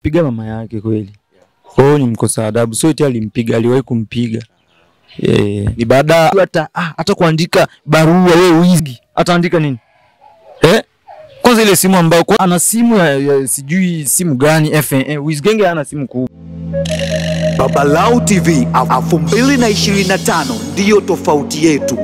alimpiga mama yake kweli. Kwa hiyo ni mkosa adabu. Sio eti alimpiga, aliwahi kumpiga. Ni baada hata kuandika barua wewe Wizgi. Ataandika nini? Kwanza ile simu ambayo ana simu ya sijui simu gani FN Wizgenge ana simu kubwa. Babalao TV 2025 ndio tofauti yetu.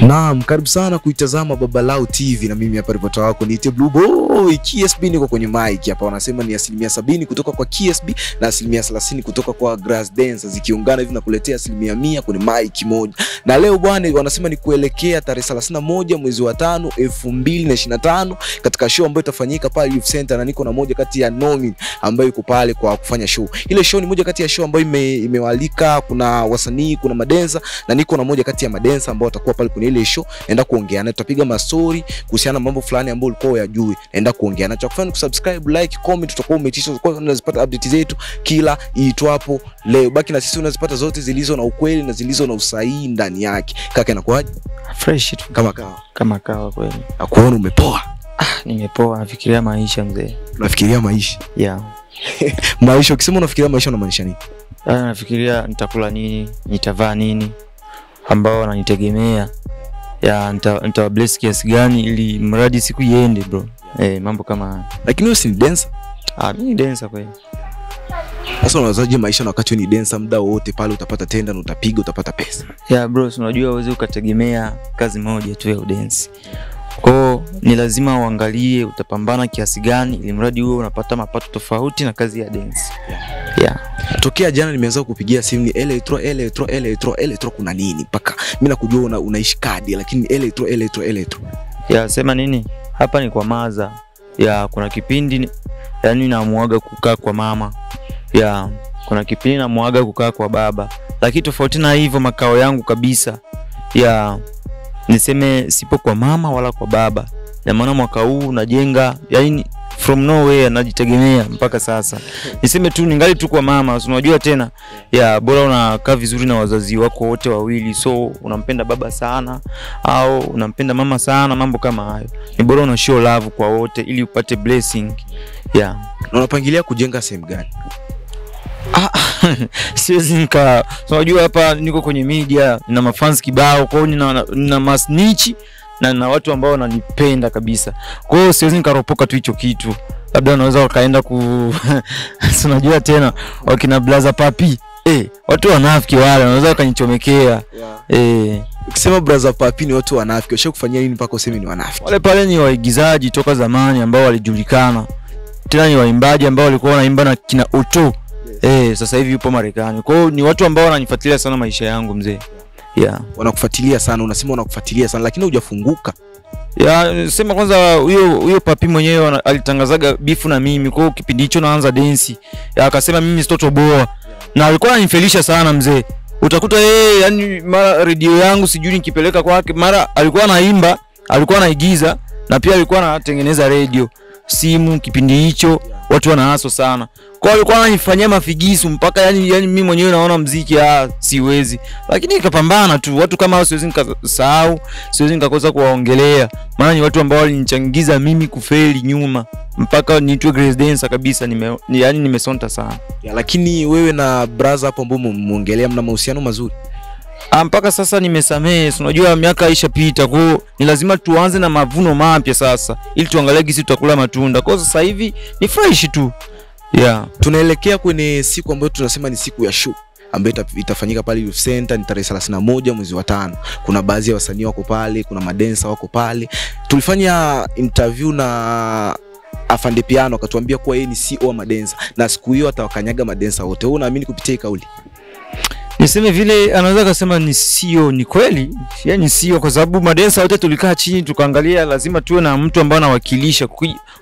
Naam, karibu sana kuitazama Babalao TV na mimi hapa ripota wako ni Blue Boy KSB. Niko kwenye mic hapa, wanasema ni 70% kutoka kwa KSB na 30% kutoka kwa Grass Dancer zikiungana hivi na kuletea 100% kwenye mic moja. Na leo bwana wanasema ni kuelekea tarehe 31 mwezi wa 5 2025 katika show ambayo itafanyika pale Youth Center, na niko na moja kati ya nomi ambayo yuko pale kwa kufanya show. Ile show ni moja kati ya show ambayo imewalika, kuna wasanii, kuna madensa, na niko na moja kati ya madensa ambao watakuwa pale kwenye ile show. Enda kuongea na tutapiga mastori kuhusiana na mambo fulani ambayo ulikuwa unayajui. Enda kuongea na cha kufanya kusubscribe, like, comment, tutakuwa umetisha kwa unazipata update zetu kila iitwapo leo. Baki na sisi, unazipata zote zilizo na ukweli na zilizo na usahihi ndani yake. Kaka inakuaje? Fresh tu kama kawa kweli. Nakuona umepoa. Nimepoa, nafikiria maisha mzee. Unafikiria maisha? Yeah. Maisha, ukisema unafikiria maisha unamaanisha nini? Nafikiria nitakula nini, nitavaa nini, ambao wananitegemea. Nitawabless kiasi gani ili mradi siku iende bro. Mambo kama. Lakini wewe si dancer? Mimi ni dancer kweli. Sasa unawazaje maisha na wakati wewe ni dancer, muda wote pale utapata tenda na utapiga utapata pesa? Bro, unajua uweze ukategemea kazi moja tu ya dance. Kwa ni lazima uangalie utapambana kiasi gani ili mradi wewe unapata mapato tofauti na kazi ya dance. Tokea jana nimeanza kupigia simu ni electro kuna nini? Paka mimi nakujua unaishi kadi, lakini electro. Sema nini? Hapa ni kwa maza. Kuna kipindi yani namuaga kukaa kwa mama. Kuna kipindi namuaga kukaa kwa baba. Lakini tofauti na hivyo makao yangu kabisa. Niseme sipo kwa mama wala kwa baba. Na maana mwaka huu najenga yani from nowhere najitegemea mpaka sasa. Niseme tu ningali tu kwa mama, unajua tena bora unakaa vizuri na wazazi wako wote wawili, so unampenda baba sana au unampenda mama sana, mambo kama hayo. Ni bora una show love kwa wote ili upate blessing. Na unapangilia kujenga sehemu gani? Siwezi unajua hapa niko kwenye media na mafans kibao, kwa hiyo nina masnichi na watu ambao wananipenda kabisa. Kwa hiyo siwezi nikaropoka tu hicho kitu. Labda unaweza wakaenda unajua tena wakina Blaza Papi. Watu wanafiki wale wanaweza wakanichomekea. Ukisema Blaza Papi ni watu wanafiki, washakufanyia nini mpaka useme ni wanafiki? Wale pale ni waigizaji toka zamani ambao walijulikana. Tena ni waimbaji ambao walikuwa wanaimba na kina Otto. Sasa hivi yupo Marekani. Kwa hiyo ni watu ambao wananifuatilia sana maisha yangu mzee. Wanakufuatilia sana, unasema wanakufuatilia sana lakini hujafunguka. Sema kwanza huyo Papi mwenyewe alitangazaga bifu na mimi. Kwa hiyo kipindi hicho naanza dance. Akasema mimi sitotoboa. Na alikuwa ananifelisha sana mzee. Utakuta yani mara radio yangu sijui nikipeleka kwake, mara alikuwa anaimba, alikuwa anaigiza na pia alikuwa anatengeneza radio. Simu kipindi hicho watu wanahaso sana. Kwa hiyo alikuwa ananifanyia mafigisu mpaka yani mimi mwenyewe naona muziki siwezi. Lakini nikapambana tu. Watu kama hao siwezi nikasahau, siwezi nikakosa kuwaongelea. Maana ni watu ambao walinichangiza mimi kufeli nyuma mpaka niitwe Grace Dancer kabisa. Nimesonta sana. Lakini wewe na brother hapo ambao muongelea mna mahusiano mazuri? Mpaka sasa nimesamee. Unajua miaka ishapita, kwa hiyo ni lazima tuanze na mavuno mapya sasa ili tuangalie gisi tutakula matunda. Kwa sasa hivi ni fresh tu. Tunaelekea kwenye siku ambayo tunasema ni siku ya show ambayo itafanyika pale Youth Center, ni tarehe 31 mwezi wa 5. Kuna baadhi ya wasanii wako pale, kuna madensa wako pale. Tulifanya interview na Afande Piano akatuambia kuwa yeye ni CEO wa madensa na siku hiyo atawakanyaga madensa wote. Wewe unaamini kupitia kauli? Niseme vile anaweza kusema ni CEO, ni kweli. Ni CEO kwa sababu madensa wote tulikaa chini tukaangalia lazima tuwe na mtu ambaye anawakilisha.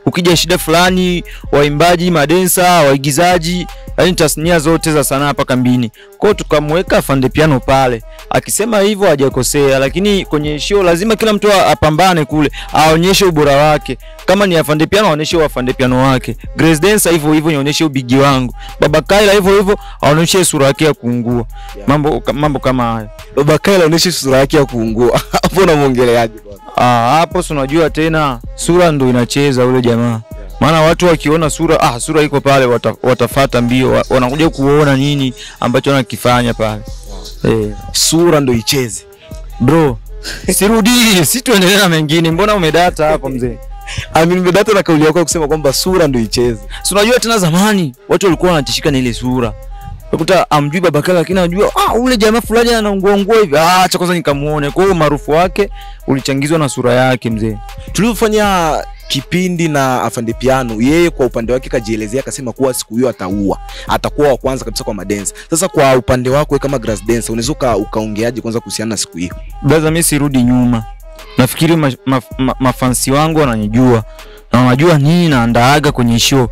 Ukija shida fulani, waimbaji, madensa, waigizaji, yani tasnia zote za sanaa hapa kambini. Kwa hiyo tukamweka Afande Piano pale. Akisema hivyo hajakosea, lakini kwenye show lazima kila mtu apambane kule, aonyeshe ubora wake. Kama ni Afande Piano aonyeshe Afande Piano wake. Grace Dancer hivyo nionyeshe ubigi wangu. Baba Kaila hivyo aonyeshe sura yake ya kuungua. Mambo kama hayo. Baba Kaila aonyeshe sura yake ya kuungua. Hapo unamuongeleaje bwana? Hapo unajua tena sura ndo inacheza ule jamaa. Maana watu wakiona sura, sura iko pale watafuata mbio, wanakuja kuona nini ambacho anakifanya pale. Sura ndo icheze. Bro, sirudi, si tuendelee na mengine. Mbona umedata hapo mzee? Nimedata na kauli yako kusema kwamba sura ndo icheze. Si unajua tena zamani watu walikuwa wanatishika na ile sura. Ukuta amjui Babakala lakini anajua ule jamaa fulani anaungua hivi. Acha kwanza nikamuone. Kwa hiyo maarufu wake ulichangizwa na sura yake mzee. Tulifanya kipindi na Afande Piano, yeye kwa upande wake kajielezea akasema kuwa siku hiyo atakuwa wa kwanza kabisa kwa madensa. Sasa kwa upande wako kama grass dancer unaweza ukaongeaje kwanza kuhusiana na siku hiyo? Baza mimi sirudi nyuma. Nafikiri mafansi wangu wananijua. Na wanajua nini naandaaga kwenye show.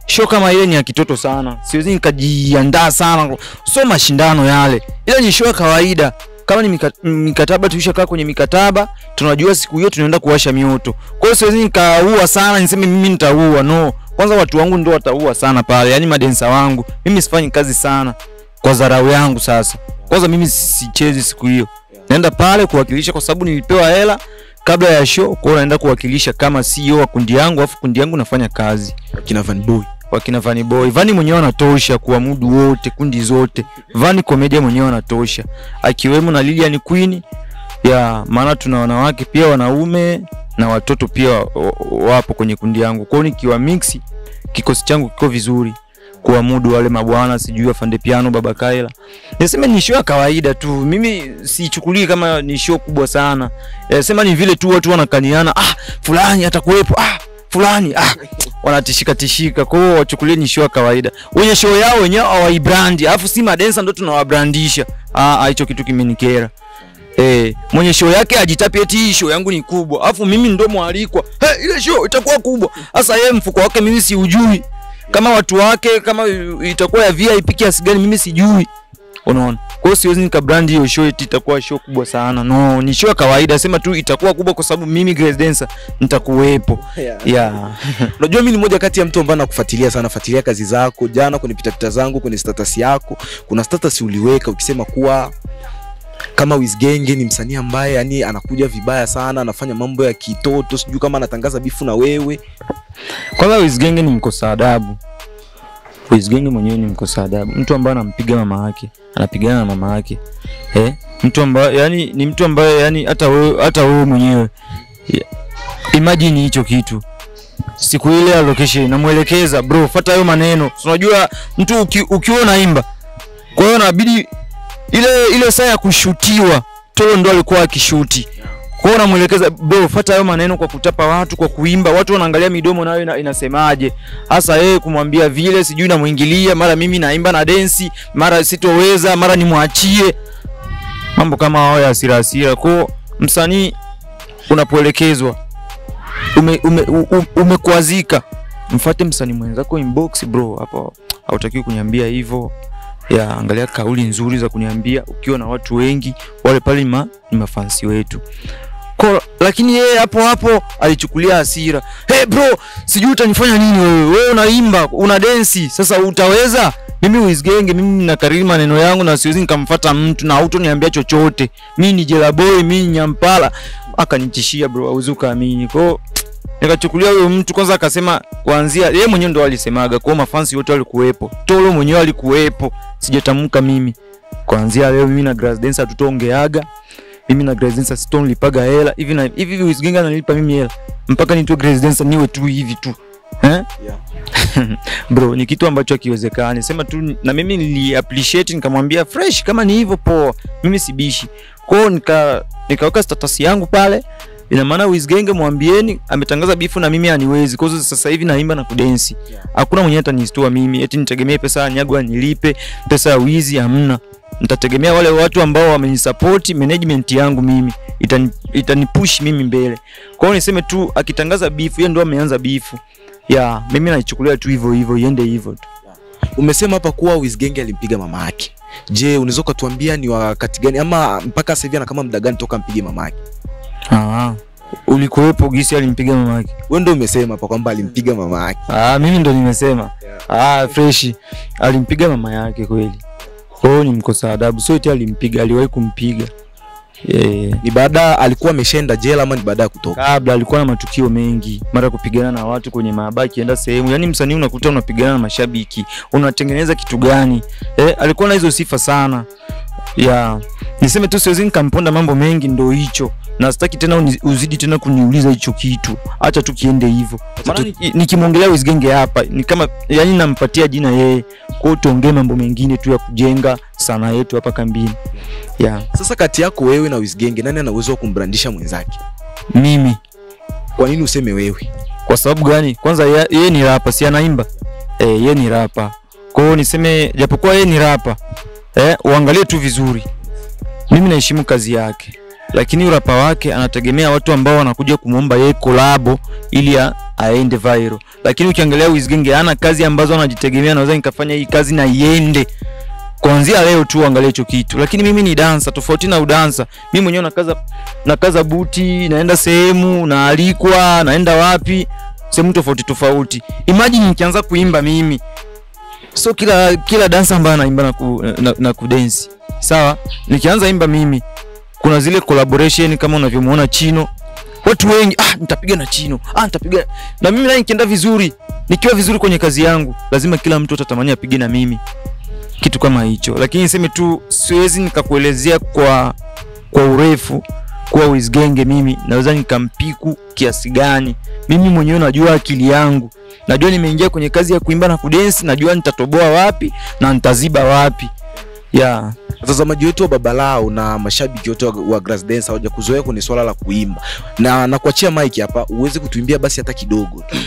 Show kama ile ni ya kitoto sana. Siwezi nikajiandaa sana. So mashindano yale. Ile ni show ya kawaida. Kama ni mikataba tulishakaa kwenye mikataba, tunajua siku hiyo tunaenda kuwasha mioto. Kwa hiyo siwezi nikaua sana niseme mimi nitaua. No. Kwanza watu wangu ndio wataua sana pale. Yaani madensa wangu. Mimi sifanyi kazi sana kwa dharau yangu sasa. Kwanza mimi sichezi siku hiyo. Naenda pale kuwakilisha kwa sababu nilipewa hela kabla ya show. Kwa hiyo naenda kuwakilisha kama CEO wa kundi yangu, afu kundi yangu nafanya kazi. Wakina Vanny Boy. Vanny mwenyewe anatosha kuamudu wote, kundi zote. Vanny Comedy mwenyewe anatosha. Akiwemo na Lilian Queen. Maana tuna wanawake pia, wanaume na watoto pia wapo kwenye kundi yangu. Kwa hiyo nikiwa mix kikosi changu kiko vizuri kuamudu wale mabwana, sijui Afande Piano, Babakala. Niseme ni show ya kawaida tu. Mimi sichukulii kama ni show kubwa sana. Sema ni vile tu watu wanakaniana, fulani atakuwepo, fulani wanatishika. Kwa hiyo wachukulie ni show ya kawaida. Wenye show yao wenyewe hawaibrandi, alafu si madensa ndo tunawabrandisha. Hicho kitu kimenikera. Mwenye show yake ajitapi eti show yangu ni kubwa. Alafu mimi ndo mwalikwa. Ile show itakuwa kubwa. Sasa yeye mfuko wake mimi siujui. Kama watu wake kama itakuwa ya VIP kiasi gani mimi sijui. Unaona? Kwa hiyo siwezi nikabrand hiyo show eti itakuwa show kubwa sana. No, ni show ya kawaida. Sema tu itakuwa kubwa kwa sababu mimi grass dancer nitakuwepo. Unajua mimi ni mmoja kati ya mtu ambaye nakufuatilia sana, fuatilia kazi zako. Jana kwenye pitapita zangu kwenye status yako, kuna status uliweka ukisema kuwa kama Wizgenge ni msanii ambaye yani anakuja vibaya sana, anafanya mambo ya kitoto, sijui kama anatangaza bifu na wewe. Kwanza Wizgenge ni mkosa adabu. Wizgenge mwenyewe ni mkosa adabu. Mtu ambaye anampiga mama yake, anapigana na mama yake. Mtu ambaye yani ni mtu ambaye yani hata wewe mwenyewe. Imagine hicho kitu. Siku ile location namuelekeza, bro, fuata hayo maneno. Unajua mtu ukiwa unaimba. Kwa hiyo inabidi ile saa ya kushutiwa, Tolo ndo alikuwa akishuti. Kwa hiyo namuelekeza, bro, fuata hayo maneno kwa kutapa watu, kwa kuimba. Watu wanaangalia midomo nayo inasemaje. Hasa yeye kumwambia vile, sijui namuingilia, mara mimi naimba na dance, mara sitoweza, mara nimwachie. Mambo kama hayo ya hasira. Kwa msanii unapoelekezwa umekwazika, mfuate msanii mwenzako inbox, bro, hapo hautakiwi kuniambia hivyo. Angalia kauli nzuri za kuniambia ukiwa na watu wengi, wale pale ni mafansi wetu. Lakini yeye hapo alichukulia hasira. Bro, sijui utanifanya nini wewe? Wewe unaimba, una dance, sasa utaweza? Mimi Wizgenge, mimi ninakariri maneno yangu na siwezi nikamfuata mtu na hutoniambia chochote. Mimi ni Jela Boy, mimi ni Nyampala. Akanitishia, bro, auzuka amini. Kwa nikachukulia huyo mtu kwanza, akasema kuanzia yeye mwenyewe ndo alisemaga, kwa mafansi wote walikuwepo. Tolo mwenyewe alikuwepo. Sijatamka mimi. Kuanzia leo mimi na grass dancer tutaongeaga. Mimi na grass dancer sitonlipaga hela. Hivi Wizgenge analipa mimi hela. Mpaka nitoe grass dancer niwe tu hivi tu. Bro, ni kitu ambacho hakiwezekani. Sema tu na mimi nili appreciate, nikamwambia fresh kama ni hivyo poa. Mimi sibishi. Kwa hiyo nikaweka status yangu pale. Ina maana Wizgenge mwambieni ametangaza bifu na mimi aniwezi. Kwa hiyo sasa hivi naimba na kudensi. Hakuna mwenye atanistua mimi. Eti nitegemee pesa ya Nyagwa nilipe, pesa ya Wizi hamna. Nitategemea wale watu ambao wamenisupport, management yangu mimi. Itanipush mimi mbele. Kwa hiyo niseme tu akitangaza bifu, yeye ndo ameanza bifu. Mimi naichukulia tu hivyo iende hivyo tu. Umesema hapa kuwa Wizgenge alimpiga mama yake. Je, unaweza kutuambia ni wakati gani ama mpaka sasa hivi ana kama muda gani toka mpige mama yake? Ulikuwepo gisi alimpiga mama yake? Wewe ndio umesema hapa kwamba alimpiga mama yake. Mimi ndo nimesema. Fresh alimpiga mama yake kweli. Kwa hiyo ni mkosa adabu. So eti alimpiga, aliwahi kumpiga. Ni baada alikuwa ameshaenda jela ama ni baada ya kutoka? Kabla alikuwa na matukio mengi, mara kupigana na watu kwenye mabaki enda sehemu. Yaani msanii unakuta unapigana na mashabiki, unatengeneza kitu gani? Alikuwa na hizo sifa sana. Niseme tu siwezi nikamponda mambo mengi, ndo hicho. Na sitaki tena uzidi tena kuniuliza hicho kitu. Acha tu kiende hivyo. Maana nikimwongelea Wizgenge hapa ni kama yani nampatia jina yeye. Kwa hiyo tuongee mambo mengine tu ya kujenga sanaa yetu hapa kambini. Sasa kati yako wewe na Wizgenge nani ana uwezo wa kumbrandisha mwenzake? Mimi. Kwa nini useme wewe? Kwa sababu gani? Kwanza yeye ni rapper, si anaimba. Yeye ni rapper. Kwa hiyo niseme japokuwa yeye ni rapper, uangalie tu vizuri. Mimi naheshimu kazi yake. Lakini urapa wake anategemea watu ambao wanakuja kumuomba yeye collab ili aende viral. Lakini ukiangalia Wizgenge hana kazi ambazo anajitegemea, naweza nikafanya hii kazi na iende. Kuanzia leo tu angalia hicho kitu. Lakini mimi ni dancer, tofauti na udansa. Mimi mwenyewe nakaza buti, naenda sehemu, naalikwa, naenda wapi, sehemu tofauti. Imagine nikianza kuimba mimi. So kila dancer ambaye anaimba na kudance. Sawa? Nikianza imba mimi, kuna zile collaboration kama unavyomuona Chino. Watu wengi nitapiga na Chino. Nitapiga. Na mimi na nikienda vizuri, nikiwa vizuri kwenye kazi yangu, lazima kila mtu atatamani apige na mimi. Kitu kama hicho. Lakini niseme tu siwezi nikakuelezea kwa urefu kwa Wizgenge mimi naweza nikampiku kiasi gani. Mimi mwenyewe najua akili yangu. Najua nimeingia kwenye kazi ya kuimba na kudance, najua nitatoboa wapi na nitaziba wapi. Watazamaji wetu wa Babalao na mashabiki wote wa Grass Dance hawajakuzoea kwenye swala la kuimba. Na nakuachia mic hapa uweze kutuimbia basi hata kidogo tu.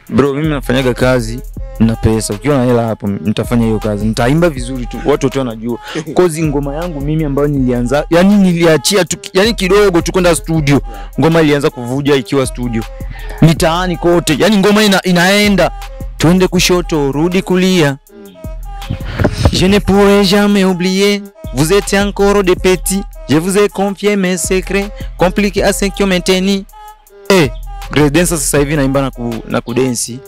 Bro, mimi nafanyaga kazi na pesa. Ukiwa na hela hapo nitafanya hiyo kazi. Nitaimba vizuri tu. Watu wote wanajua. Kozi ngoma yangu mimi ambayo nilianza, yani niliachia tu, yani kidogo tu kwenda studio. Ngoma ilianza kuvuja ikiwa studio. Mitaani kote. Yani ngoma inaenda. Twende kushoto, rudi kulia. Je ne pourrai jamais oublier, vous étiez encore des petits, je vous ai confié mes secrets, compliqués à ce que maintenir. Grass Dance sasa hivi naimba na kudensi.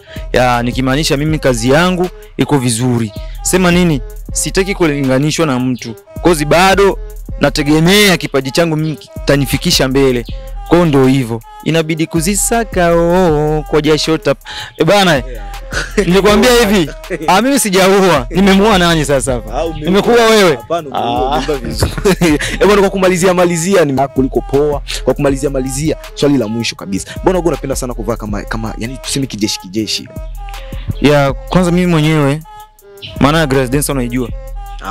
Nikimaanisha mimi kazi yangu iko vizuri. Sema nini? Sitaki kulinganishwa na mtu. Kozi bado nategemea kipaji changu mimi kitanifikisha mbele. Kwa hiyo ndio hivyo. Inabidi kuzisaka kwa jasho tap. Bana, nilikwambia hivi, mimi sijaua. Nimemuoa nani sasa hapa? Nimekuwa wewe. Hapana, unaimba vizuri. Bwana, kwa kumalizia ni kuliko poa. Kwa kumalizia swali la mwisho kabisa. Mbona wewe unapenda sana kuvaa kama yani tuseme kijeshi? Kwanza mimi mwenyewe maana ya Grass Dance unaijua?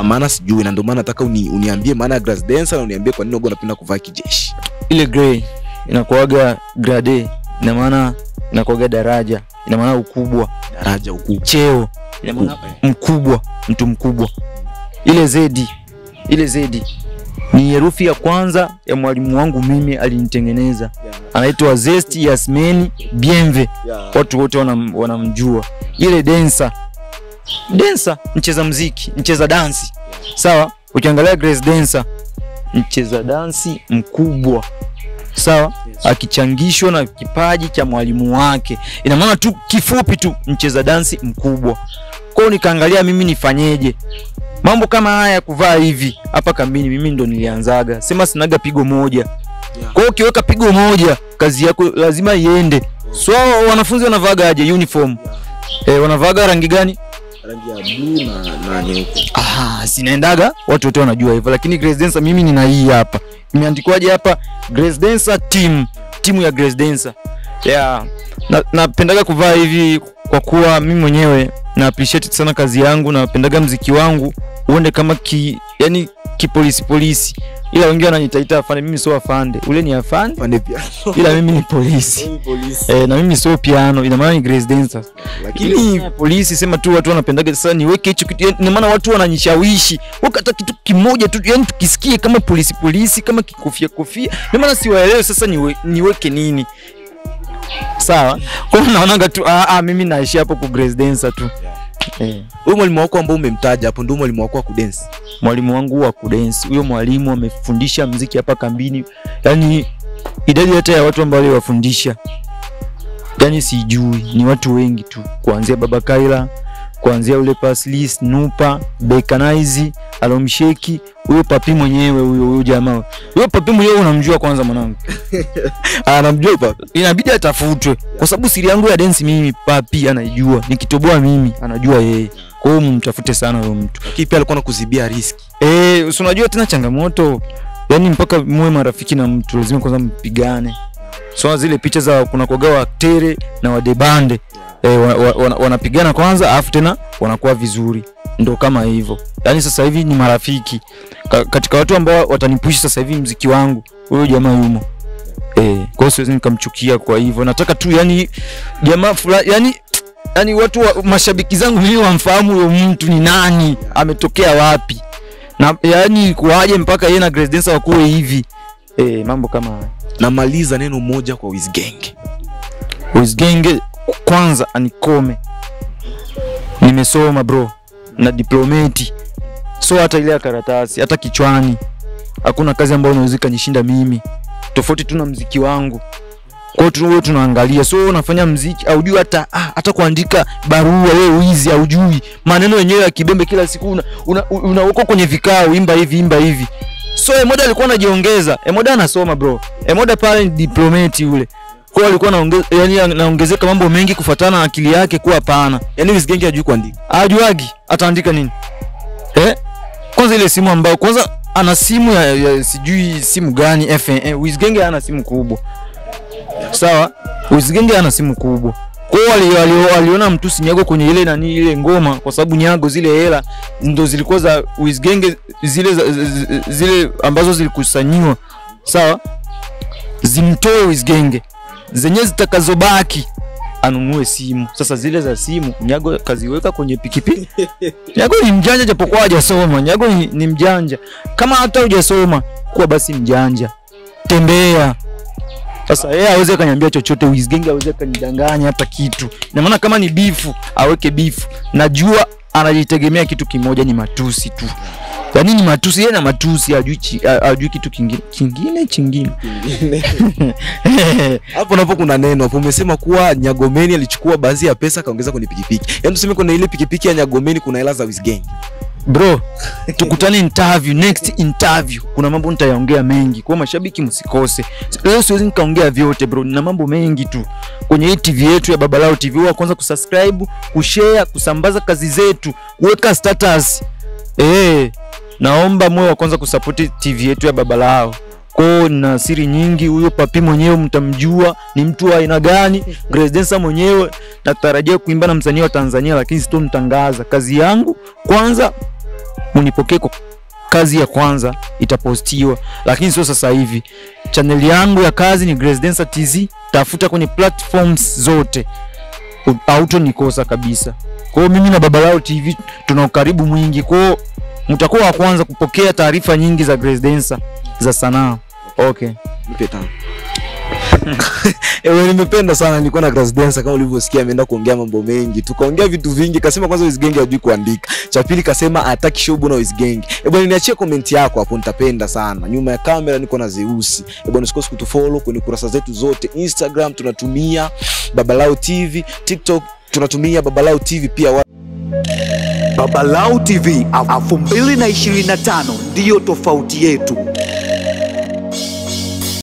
Maana sijui, na ndio maana nataka uniambie maana ya Grass Dance na uniambie kwa nini wewe unapenda kuvaa kijeshi. Ile grey inakuaga grade, ina maana inakuaga daraja, ina maana ukubwa, daraja ukubwa, cheo, ina maana mkubwa, mtu mkubwa. Ile Z ni herufi ya kwanza ya mwalimu wangu mimi alinitengeneza. Anaitwa Zesti Yasmeni Bienve. Watu wote wanamjua. Ile dancer, mcheza muziki, mcheza dansi. Sawa? Ukiangalia Grace dancer, mcheza dansi mkubwa. Sawa? Akichangishwa na kipaji cha mwalimu wake. Ina maana tu kifupi tu mcheza dansi mkubwa. Kwa hiyo nikaangalia mimi nifanyeje. Mambo kama haya kuvaa hivi hapa kambini mimi ndo nilianzaga. Sema sinaga pigo moja. Kwa hiyo ukiweka pigo moja kazi yako lazima iende. So wanafunzi wanavaaga aje uniform? Wanavaaga rangi gani? Rangi ya blue na nyeupe. Sinaendaga watu wote wanajua hivyo, lakini Grace Dancer mimi nina hii hapa. Imeandikwaje hapa? Grace Dancer timu ya Grace Dancer. Napendaga kuvaa hivi kwa kuwa mimi mwenyewe na appreciate sana kazi yangu, na napendaga muziki wangu uende kama yani kipolisi. Ila wengine wananitaita afande, mimi sio afande. Ule ni afande pia. Ila mimi ni polisi. Na mimi sio piano, ina maana ni Grace Dancer. Lakini polisi sema tu watu wanapendaga sasa niweke hicho kitu. Ina maana watu wananishawishi. Wakata kitu kimoja tu, yani tukisikie kama polisi, kama kikofia. Ina maana siwaelewe sasa niweke nini. Sawa? Kwa hiyo naonaga tu mimi naishi hapo ku Grace Dancer tu. Huyo mwalimu wako ambao umemtaja hapo ndio mwalimu wako wa kudance? Mwalimu wangu wa kudance. Huyo mwalimu amefundisha muziki hapa kambini. Yaani idadi hata ya watu ambao waliwafundisha yani sijui, ni watu wengi tu. Kuanzia Baba Kaila, kuanzia ule Pasli, Snupa, Bekanaizi, Alomsheki, huyo Papi mwenyewe huyo jamaa. Huyo Papi mwenyewe unamjua kwanza mwanangu? Anamjua Papi. Inabidi atafutwe kwa sababu siri yangu ya dance mimi Papi anaijua. Nikitoboa mimi anajua yeye. Kwa hiyo mtafute sana huyo mtu. Kipi alikuwa anakuzibia riski? Unajua tena changamoto. Yaani mpaka muwe marafiki na mtu lazima kwanza mpigane. So zile picha za kuna kugawa aktere na wadebande wanapigana kwanza afu tena wanakuwa vizuri. Ndio kama hivyo. Yaani sasa hivi ni marafiki. Katika watu ambao watanipushi sasa hivi muziki wangu, huyo jamaa yumo. Kwa hiyo siwezi nikamchukia kwa hivyo. Nataka tu yani jamaa fulani yani watu mashabiki zangu mimi wamfahamu huyo mtu ni nani, ametokea wapi. Na yani kuaje mpaka yeye na Grace Dancer wakuwe hivi. Mambo kama haya. Namaliza neno moja kwa Wizgenge. Wizgenge kwanza anikome. Nimesoma bro na diplomati. So hata ile ya karatasi, hata kichwani. Hakuna kazi ambayo unaweza kanishinda mimi. Tofauti tu na muziki wangu. Kwa hiyo tunaangalia. So unafanya muziki, haujui hata kuandika barua wewe uizi haujui. Maneno yenyewe ya kibembe kila siku unaweka kwenye vikao, imba hivi. So Emoda alikuwa anajiongeza. Emoda anasoma bro. Emoda pale ni diplomati yule. Kwa alikuwa anaongezeka mambo mengi kufuatana na akili yake kwa hapana. Yaani Wizgenge hajui kuandika. Hajuagi, ataandika nini? Kwanza ile simu ambayo kwanza ana simu ya sijui simu gani FN. Wizgenge ana simu kubwa. Sawa? Wizgenge ana simu kubwa. Kwa hiyo aliona mtu Nyago kwenye ile ngoma kwa sababu Nyago zile hela ndo zilikuwa za Wizgenge zile ambazo zilikusanyiwa. Sawa? Zimtoe Wizgenge. Zenye zitakazobaki anunue simu. Sasa zile za simu Nyago kaziweka kwenye pikipiki. Nyago ni mjanja japokuwa hajasoma. Nyago ni mjanja. Kama hata hujasoma kuwa basi mjanja. Tembea. Sasa yeye aweze kaniambia chochote, Wizgenge aweze kanidanganya hata kitu. Na maana kama ni bifu, aweke bifu. Najua anajitegemea kitu kimoja ni matusi tu. Yaani ni matusi, yeye na matusi hajui kitu kingine. Hapo napo kuna neno. Hapo umesema kuwa Nyagomeni alichukua baadhi ya pesa kaongeza kwenye pikipiki. Yaani tuseme kuna ile pikipiki ya Nyagomeni kuna hela za Wizgenge. Bro, tukutane next interview. Kuna mambo nitayaongea mengi. Kwa mashabiki msikose. Leo siwezi nikaongea vyote bro. Nina mambo mengi tu. Kwenye hii TV yetu ya Babalao TV wa kwanza kusubscribe, kushare, kusambaza kazi zetu, kuweka status. Naomba moyo wa kwanza kusupport TV yetu ya Babalao. Kwa na siri nyingi, huyo Papi mwenyewe mtamjua ni mtu wa aina gani. Grace Dancer mwenyewe natarajia kuimba na msanii wa Tanzania lakini sitomtangaza. Kazi yangu kwanza unipokee kwa kazi ya kwanza itapostiwa lakini sio sasa hivi. Channel yangu ya kazi ni Grace Dancer TZ, tafuta kwenye platforms zote. Hautonikosa kabisa. Kwa hiyo mimi na Babalao TV tuna ukaribu mwingi. Kwa hiyo mtakuwa wa kwanza kupokea taarifa nyingi za Grace Dancer za sanaa. Okay. Nipe tano. Nimependa sana nilikuwa na Grace Dancer kama ulivyosikia ameenda kuongea mambo mengi. Tukaongea vitu vingi, kasema kwanza Wizgenge hajui kuandika. Cha pili kasema hataki show na Wizgenge. Niachie comment yako hapo nitapenda sana. Nyuma ya kamera niko na Zeusi. Usikose kutufollow kwenye kurasa zetu zote. Instagram tunatumia Babalao TV, TikTok tunatumia Babalao TV pia. Babalao TV 2025 ndiyo tofauti yetu.